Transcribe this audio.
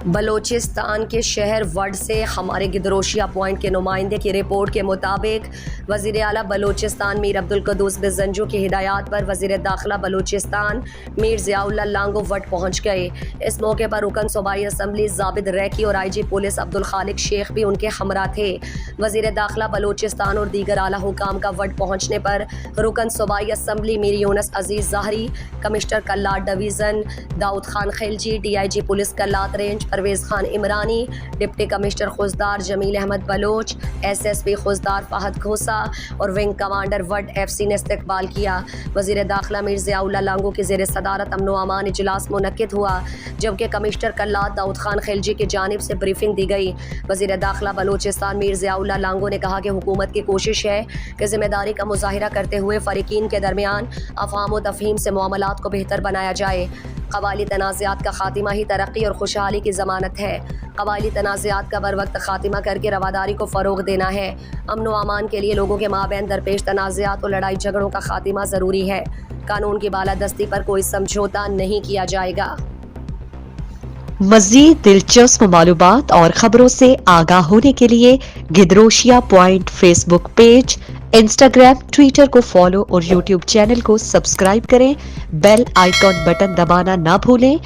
بلوچستان کے شہر would say ہمارے گدروشیا پوائنٹ کے نمائندے کی رپورٹ کے مطابق وزیر اعلیٰ بلوچستان میر عبدالقدوس بزنجو کی ہدایات پر وزیر داخلہ بلوچستان میر ضیاء اللہ لانگو وڈ پہنچ گئے۔ اس موقع پر رکن صوبائی اسمبلی زابد ریکی اور IG پولیس عبدالخالق شیخ بھی ان کے ہمراہ تھے۔ وزیر داخلہ بلوچستان اور دیگر اعلیٰ حکام کا وڈ پہنچنے پر رکن صوبائی اسمبلی میر Younus Aziz Zehri, commissioner Kalat division Daud Khan Khilji, DIG police Kalat range Pervez Khan Umrani, deputy commissioner Khuzdar Jamil Ahmed Baloch, SSP Khuzdar Fahad Khosa اور ونگ کمانڈر وڈ FC نے استقبال کیا۔ وزیر داخلہ میر ضیاء اللہ لانگو کی زیر صدارت امن و امان اجلاس منعقد ہوا، جبکہ کمشنر کلات داؤد خان خلجی کی جانب سے بریفنگ دی گئی۔ وزیر داخلہ بلوچستان میر ضیاء اللہ لانگو نے کہا کہ حکومت کی کوشش ہے کہ ذمہ داری کا مظاہرہ کرتے ہوئے فریقین کے درمیان افہام و تفہیم سے معاملات کو بہتر بنایا جائے۔ قبائلی تنازعات کا خاتمہ ہی ترقی اور خوشحالی کی ضمانت ہے۔ قبائلی تنازعات کا بروقت خاتمہ کر کے رواداری کو فروغ دینا ہے۔ امن و امان کے لیے لوگوں کے مابین درپیش تنازعات اور لڑائی جھگڑوں کا خاتمہ ضروری ہے۔ قانون کی بالادستی پر کوئی سمجھوتا نہیں کیا جائے گا۔ مزید دلچسپ معلومات اور خبروں سے آگاہ ہونے کے لیے Gedrosia point Facebook page, Instagram, Twitter کو فالو اور یوٹیوب چینل کو سبسکرائب کریں۔ بیل آئیکن بٹن دبانا نہ بھولیں۔